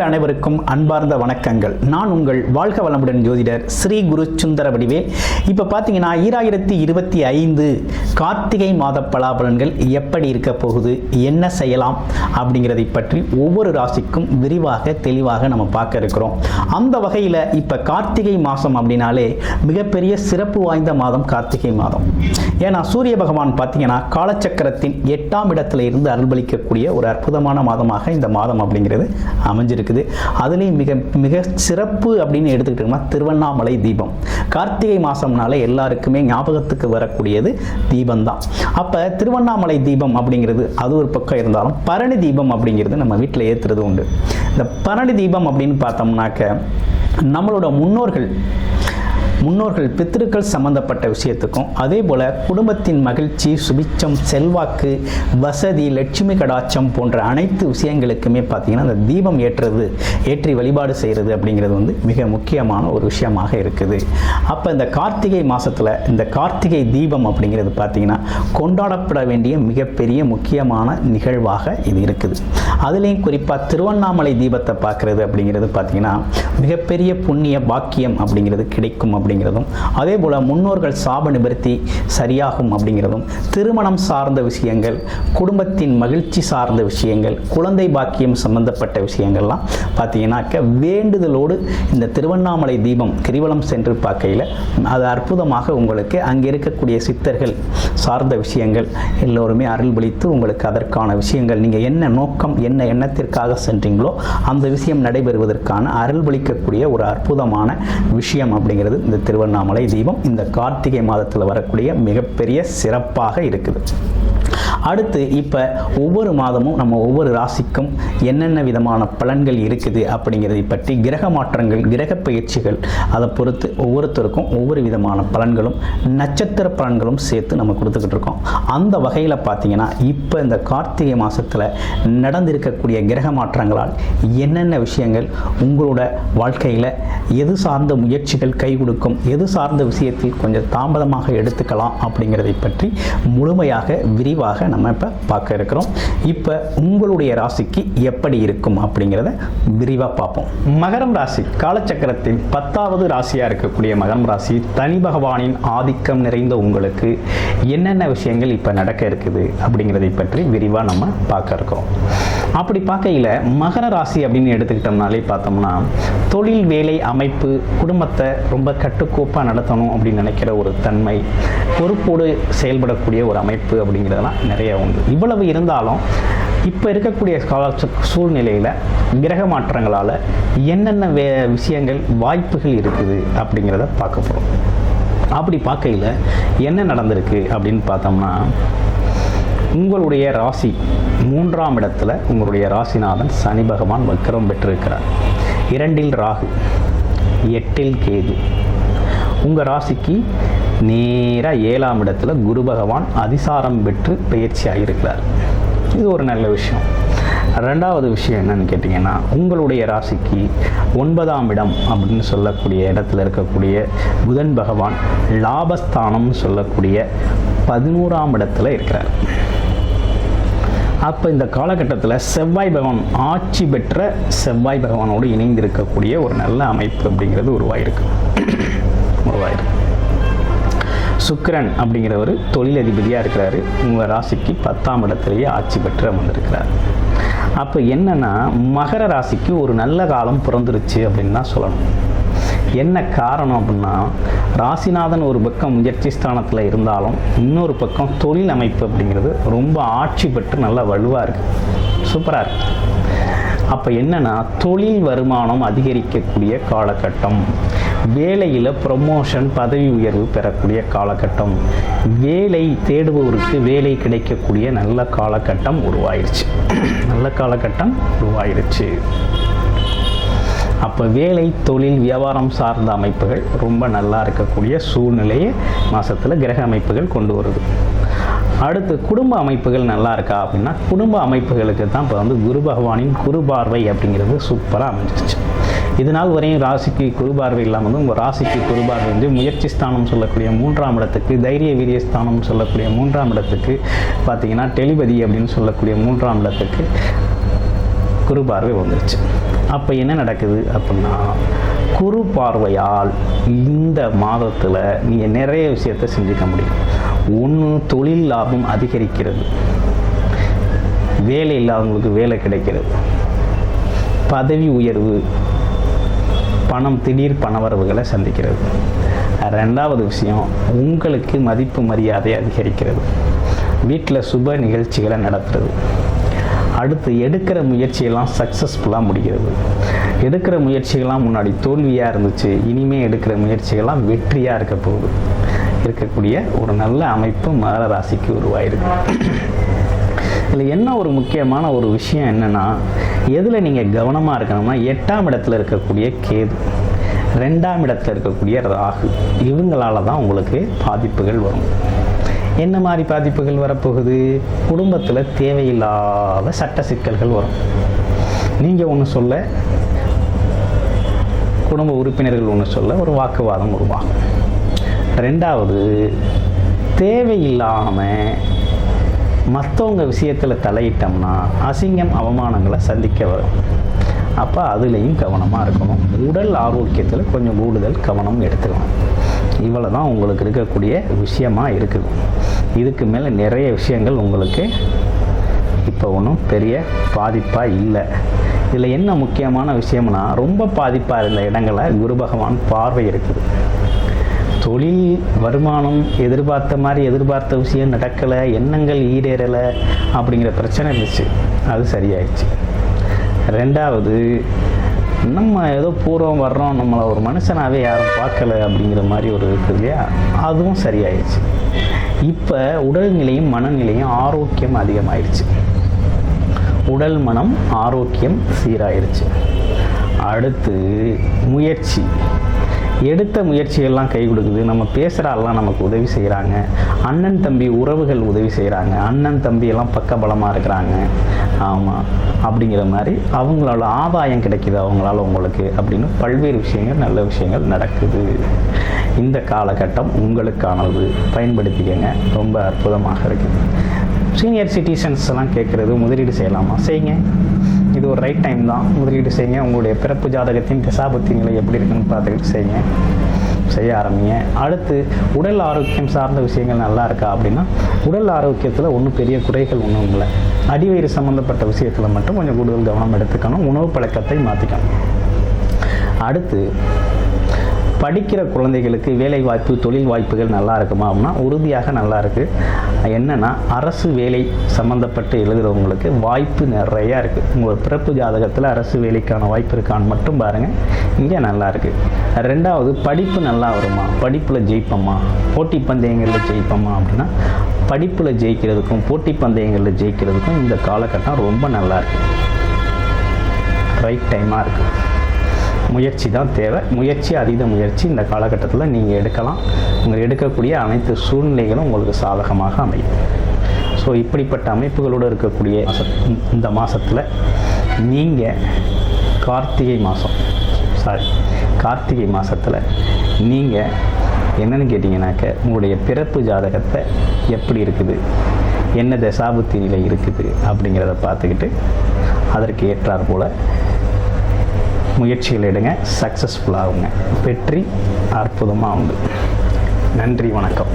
அனைவருக்கும் அன்பார்ந்த வணக்கங்கள். நான் உங்கள் வாழ்க வளமுடன் ஜோதிடர் ஸ்ரீ குரு சுந்தர வடிவேல். இப்போ பார்த்தீங்கன்னா 2025 கார்த்திகை மாத பலாபலன்கள் எப்படி இருக்க போகுது, என்ன செய்யலாம் அப்படிங்கிறதை பற்றி ஒவ்வொரு ராசிக்கும் விரிவாக தெளிவாக நம்ம பார்க்க இருக்கிறோம். அந்த வகையில் இப்போ கார்த்திகை மாதம் அப்படின்னாலே மிகப்பெரிய சிறப்பு வாய்ந்த மாதம் கார்த்திகை மாதம். ஏன்னா சூரிய பகவான் பார்த்தீங்கன்னா காலச்சக்கரத்தின் 8ஆம் இடத்துல இருந்து அருள்பளிக்கக்கூடிய ஒரு அற்புதமான மாதமாக இந்த மாதம் அப்படிங்கிறது அமைஞ்சிருக்குது. அதுலேயும் மிக மிக சிறப்பு அப்படின்னு எடுத்துக்கிட்டோம்னா திருவண்ணாமலை தீபம். கார்த்திகை மாதம்னால எல்லாருக்குமே ஞாபகத்துக்கு வரக்கூடியது தீபம் தான். அப்போ திருவண்ணாமலை தீபம் அப்படிங்கிறது அது ஒரு பக்கம் இருந்தாலும் பரணி தீபம் அப்படிங்கிறது நம்ம வீட்டில் ஏற்றுறது உண்டு. இந்த பரணி தீபம் அப்படின்னு பார்த்தோம்னாக்க நம்மளோட முன்னோர்கள் பித்திருக்கள் சம்பந்தப்பட்ட விஷயத்துக்கும் அதே போல் குடும்பத்தின் மகிழ்ச்சி, சுபிச்சம், செல்வாக்கு, வசதி, லட்சுமி கடாட்சம் போன்ற அனைத்து விஷயங்களுக்குமே பார்த்தீங்கன்னா அந்த தீபம் ஏற்றி வழிபாடு செய்கிறது அப்படிங்கிறது மிக முக்கியமான ஒரு விஷயமாக இருக்குது. அப்போ இந்த கார்த்திகை மாதத்தில் இந்த கார்த்திகை தீபம் அப்படிங்கிறது பார்த்தீங்கன்னா கொண்டாடப்பட வேண்டிய மிகப்பெரிய முக்கியமான நிகழ்வாக இது இருக்குது. அதுலேயும் குறிப்பாக திருவண்ணாமலை தீபத்தை பார்க்குறது அப்படிங்கிறது பார்த்தீங்கன்னா மிகப்பெரிய புண்ணிய பாக்கியம் அப்படிங்கிறது கிடைக்கும் அப்படிங்கிறதும், அதே போல் முன்னோர்கள் சாப நிவர்த்தி சரியாகும் அப்படிங்கிறதும், திருமணம் சார்ந்த விஷயங்கள், குடும்பத்தின் மகிழ்ச்சி சார்ந்த விஷயங்கள், குழந்தை பாக்கியம் சம்பந்தப்பட்ட விஷயங்கள்லாம் பார்த்தீங்கன்னாக்க வேண்டுதலோடு இந்த திருவண்ணாமலை தீபம் கிரிவலம் சென்று பார்க்கையில் அது அற்புதமாக உங்களுக்கு அங்கே இருக்கக்கூடிய சித்தர்கள் சார்ந்த விஷயங்கள் எல்லோருமே அருள்பளித்து உங்களுக்கு அதற்கான விஷயங்கள் நீங்கள் என்ன நோக்கம் என்ன எண்ணத்திற்காக சென்றீங்களோ அந்த விஷயம் நடைபெறுவதற்கான அருள்பளிக்கக்கூடிய ஒரு அற்புதமான விஷயம் அப்படிங்கிறது இந்த திருவண்ணாமலை தீபம் இந்த கார்த்திகை மாதத்தில் வரக்கூடிய மிகப்பெரிய சிறப்பாக இருக்குது. அடுத்து இப்போ ஒவ்வொரு மாதமும் நம்ம ஒவ்வொரு ராசிக்கும் என்னென்ன விதமான பலன்கள் இருக்குது அப்படிங்கிறதை பற்றி கிரக மாற்றங்கள், கிரக பயிற்சிகள் அதை பொறுத்து ஒவ்வொருத்தருக்கும் ஒவ்வொரு விதமான பலன்களும் நட்சத்திர பலன்களும் சேர்த்து நம்ம கொடுத்துக்கிட்டு இருக்கோம். அந்த வகையில் பார்த்தீங்கன்னா இப்போ இந்த கார்த்திகை மாதத்தில் நடந்திருக்கக்கூடிய கிரக மாற்றங்களால் என்னென்ன விஷயங்கள் உங்களோட வாழ்க்கையில் எது சார்ந்த முயற்சிகள் கை கொடுக்கும், எது சார்ந்த விஷயத்தில் கொஞ்சம் தாமதமாக எடுத்துக்கலாம் அப்படிங்கிறதை பற்றி முழுமையாக விரிவாக நம்ம இப்போ பார்க்க இருக்கிறோம். இப்போ உங்களுடைய ராசிக்கு எப்படி இருக்கும் அப்படிங்கிறத விரிவாக பார்ப்போம். மகரம் ராசி காலச்சக்கரத்தின் 10வது ராசியாக இருக்கக்கூடிய மகரம் ராசி தனி பகவானின் ஆதிக்கம் நிறைந்த உங்களுக்கு என்னென்ன விஷயங்கள் இப்போ நடக்க இருக்குது அப்படிங்கிறதை பற்றி விரிவாக நம்ம பார்க்க இருக்கிறோம். அப்படி பார்க்கையில் மகர ராசி அப்படின்னு எடுத்துக்கிட்டோம்னாலே பார்த்தோம்னா தொழில், வேலை, அமைப்பு, குடும்பத்தை ரொம்ப கட்டுக்கோப்பாக நடத்தணும் அப்படின்னு நினைக்கிற ஒரு தன்மை, பொறுப்போடு செயல்படக்கூடிய ஒரு அமைப்பு அப்படிங்கிறதெல்லாம் நிறைய உண்டு. இவ்வளவு இருந்தாலும் இப்போ இருக்கக்கூடிய சூழ்நிலையில் கிரக மாற்றங்களால் என்னென்ன விஷயங்கள் வாய்ப்புகள் இருக்குது அப்படிங்கிறத பார்க்க போகிறோம். அப்படி பார்க்கையில் என்ன நடந்திருக்கு அப்படின்னு பார்த்தோம்னா உங்களுடைய ராசி 3ஆம் இடத்துல உங்களுடைய ராசிநாதன் சனி பகவான் வக்ரம் பெற்றிருக்கிறார். 2இல் ராகு, 8இல் கேது. உங்கள் ராசிக்கு நேராக 7ஆம் இடத்துல குரு பகவான் அதிசாரம் பெற்று பயிற்சியாக இருக்கிறார். இது ஒரு நல்ல விஷயம். 2வது விஷயம் என்னன்னு கேட்டிங்கன்னா உங்களுடைய ராசிக்கு 9ஆம் இடம் அப்படின்னு சொல்லக்கூடிய இடத்துல இருக்கக்கூடிய புதன் பகவான் லாபஸ்தானம்னு சொல்லக்கூடிய 11ஆம் இடத்துல இருக்கிறார். அப்போ இந்த காலகட்டத்தில் செவ்வாய் பகவான் ஆட்சி பெற்ற செவ்வாய் பகவானோடு இணைந்திருக்கக்கூடிய ஒரு நல்ல அமைப்பு அப்படிங்கிறது உருவாயிருக்கு. சுக்கிரன் அப்படிங்கிறவர் தொழிலதிபதியாக இருக்கிறாரு. உங்கள் ராசிக்கு 10ஆம் இடத்துலையே ஆட்சி பெற்று அமர்ந்திருக்கிறார். அப்போ என்னன்னா மகர ராசிக்கு ஒரு நல்ல காலம் பிறந்துருச்சு அப்படின்னு தான் சொல்லணும். என்ன காரணம் அப்படின்னா ராசிநாதன் ஒரு பக்கம் முயற்சி ஸ்தானத்தில் இருந்தாலும் இன்னொரு பக்கம் தொழில் அமைப்பு அப்படிங்கிறது ரொம்ப ஆட்சி பெற்று நல்லா வலுவாக இருக்குது, சூப்பராக இருக்குது. அப்போ என்னன்னா தொழில் வருமானம் அதிகரிக்கக்கூடிய காலகட்டம், வேலையில் ப்ரமோஷன், பதவி உயர்வு பெறக்கூடிய காலகட்டம், வேலை தேடுபவருக்கு வேலை கிடைக்கக்கூடிய நல்ல காலகட்டம் உருவாயிருச்சு. அப்போ வேலை, தொழில், வியாபாரம் சார்ந்த அமைப்புகள் ரொம்ப நல்லா இருக்கக்கூடிய சூழ்நிலையை மாதத்தில் கிரக அமைப்புகள் கொண்டு வருது. அடுத்து குடும்ப அமைப்புகள் நல்லா இருக்கா அப்படின்னா குடும்ப அமைப்புகளுக்கு தான் இப்போ குரு பகவானின் குரு பார்வை அப்படிங்கிறது சூப்பராக அமைஞ்சிருச்சு. இதனால் வரையும் ராசிக்கு குரு பார்வை இல்லாமல் உங்கள் ராசிக்கு குரு பார்வை முயற்சி ஸ்தானம் சொல்லக்கூடிய 3ஆம் இடத்துக்கு, தைரிய வீரிய ஸ்தானம் சொல்லக்கூடிய 3ஆம் இடத்துக்கு, பார்த்தீங்கன்னா டெலிபதி அப்படின்னு சொல்லக்கூடிய 3ஆம் இடத்துக்கு குரு பார்வை வந்துருச்சு. அப்போ என்ன நடக்குது அப்படின்னா, குரு பார்வையால் இந்த மாதத்தில் நீங்கள் நிறைய விஷயத்தை செஞ்சுக்க முடியும். ஒன்று, தொழில் லாபம் அதிகரிக்கிறது, வேலை இல்லாதவங்களுக்கு வேலை கிடைக்கிறது, பதவி உயர்வு, பணம், திடீர் பணவரவுகளை சந்திக்கிறது. ரெண்டாவது விஷயம், உங்களுக்கு மதிப்பு மரியாதை அதிகரிக்கிறது, வீட்டில் சுப நிகழ்ச்சிகளை நடத்துறது. அடுத்து, எடுக்கிற முயற்சியெல்லாம் சக்ஸஸ்ஃபுல்லாக முடிகிறது. எடுக்கிற முயற்சிகள்லாம் முன்னாடி தோல்வியாக இருந்துச்சு, இனிமேல் எடுக்கிற முயற்சிகள்லாம் வெற்றியாக இருக்கக்கூடிய ஒரு நல்ல அமைப்பு மகர ராசிக்கு உருவாயிருக்கு. இதில் என்ன ஒரு முக்கியமான ஒரு விஷயம் என்னென்னா, எதில் நீங்கள் கவனமாக இருக்கணும்னா, 8ஆம் இடத்துல இருக்கக்கூடிய கேது, 2ஆம் இடத்துல இருக்கக்கூடிய ராகு, இவங்களால தான் உங்களுக்கு பாதிப்புகள் வரும். என்ன மாதிரி பாதிப்புகள் வரப்போகுது? குடும்பத்தில் தேவையில்லாத சட்ட சிக்கல்கள் வரும். நீங்கள் ஒன்று சொல்ல, குடும்ப உறுப்பினர்கள் ஒன்று சொல்ல, ஒரு வாக்குவாதம் உருவாகும். ரெண்டாவது, தேவையில்லாமல் மற்றவங்க விஷயத்தில் தலையிட்டோம்னா அசிங்கம், அவமானங்களை சந்திக்க வரும். அப்போ அதுலேயும் கவனமாக இருக்கணும். உடல் ஆரோக்கியத்தில் கொஞ்சம் கூடுதல் கவனம் எடுத்துக்கணும். இவ்வளோ தான் உங்களுக்கு இருக்கக்கூடிய விஷயமாக இருக்குது. இதுக்கு மேலே நிறைய விஷயங்கள் உங்களுக்கு இப்போ ஒன்றும் பெரிய பாதிப்பாக இல்லை. இதில் என்ன முக்கியமான விஷயம்னா, ரொம்ப பாதிப்பாக இருந்த இடங்களை குரு பகவான் பார்வை இருக்குது. தொழில் வருமானம் எதிர்பார்த்த விஷயம் நடக்கலை, எண்ணங்கள் ஈடேறலை அப்படிங்கிற பிரச்சனை இருந்துச்சு, அது சரியாயிடுச்சு. ரெண்டாவது, நம்ம ஏதோ பூர்வம் வர்றோம், நம்மளை ஒரு மனுஷனாகவே யாரும் பார்க்கல அப்படிங்கிற மாதிரி ஒரு இருக்குது இல்லையா, அதுவும் சரியாயிடுச்சு. இப்போ உடல்நிலையும் மனநிலையும் ஆரோக்கியம் அதிகமாகிடுச்சு. உடல் மனம் ஆரோக்கியம் சீராயிருச்சு. அடுத்து, முயற்சி, எடுத்த முயற்சிகள்லாம் கை கொடுக்குது. நம்ம பேசுகிறாலாம் நமக்கு உதவி செய்கிறாங்க. அண்ணன் தம்பி உறவுகள் உதவி செய்கிறாங்க. அண்ணன் தம்பியெல்லாம் பக்கபலமாக இருக்கிறாங்க. ஆமாம், அப்படிங்கிற மாதிரி அவங்களால ஆதாயம் கிடைக்கிது அவங்களால உங்களுக்கு அப்படின்னு பல்வேறு விஷயங்கள், நல்ல விஷயங்கள் நடக்குது. இந்த காலகட்டம் உங்களுக்கானது, பயன்படுத்திக்கங்க. ரொம்ப அற்புதமாக இருக்குது. சீனியர் சிட்டிசன்ஸ் எல்லாம் கேட்குறது, முதலீடு செய்யலாமா? செய்யுங்க, இது ஒரு ரைட் டைம் தான். முதலீடு செய்யுங்க. உங்களுடைய பிறப்பு ஜாதகத்தின் தசாபுத்தி நிலை எப்படி இருக்குன்னு பார்த்துக்கிட்டு செய்ய ஆரம்பிங்க. அடுத்து, உடல் ஆரோக்கியம் சார்ந்த விஷயங்கள் நல்லா இருக்கா அப்படின்னா, உடல் ஆரோக்கியத்தில் ஒன்றும் பெரிய குறைகள் ஒன்றும் இல்லை. அடிவயிறு சம்மந்தப்பட்ட விஷயத்தில் மட்டும் கொஞ்சம் கூடுதல் கவனம் எடுத்துக்கணும். உணவு பழக்கத்தை மாற்றிக்கணும். அடுத்து, படிக்கிற குழந்தைகளுக்கு வேலை வாய்ப்பு, தொழில் வாய்ப்புகள் நல்லா இருக்குமா அப்படின்னா, உறுதியாக நல்லா இருக்குது. என்னென்னா, அரசு வேலை சம்மந்தப்பட்டு எழுதுகிறவங்களுக்கு வாய்ப்பு நிறையா இருக்குது. உங்கள் பிறப்பு ஜாதகத்தில் அரசு வேலைக்கான வாய்ப்பு இருக்கான்னு மட்டும் பாருங்கள், இங்கே நல்லா இருக்குது. ரெண்டாவது, படிப்பு நல்லா வருமா, படிப்பில் ஜெயிப்போமா, போட்டி பந்தயங்களில் ஜெயிப்போமா அப்படின்னா, படிப்பில் ஜெயிக்கிறதுக்கும் போட்டி பந்தயங்களில் ஜெயிக்கிறதுக்கும் இந்த காலகட்டம் ரொம்ப நல்லா இருக்குது, ரைட் டைமாக இருக்குது. முயற்சி தான் தேவை. முயற்சி, அதீத முயற்சி இந்த காலகட்டத்தில் நீங்கள் எடுக்கலாம். உங்கள் எடுக்கக்கூடிய அனைத்து சூழ்நிலைகளும் உங்களுக்கு சாதகமாக அமையும். ஸோ இப்படிப்பட்ட அமைப்புகளோடு இருக்கக்கூடிய இந்த மாதத்தில் நீங்கள் கார்த்திகை மாதத்தில் நீங்கள் என்னென்னு கேட்டிங்கனாக்க, உங்களுடைய பிறப்பு ஜாதகத்தை எப்படி இருக்குது, என்ன தசாபுத்தி நிலை இருக்குது அப்படிங்கிறத பார்த்துக்கிட்டு அதற்கு ஏற்றார் போல் முயற்சிகள் எடுங்க. சக்ஸஸ்ஃபுல்லாகுங்க. வெற்றி அற்புதமாக உண்டு. நன்றி, வணக்கம்.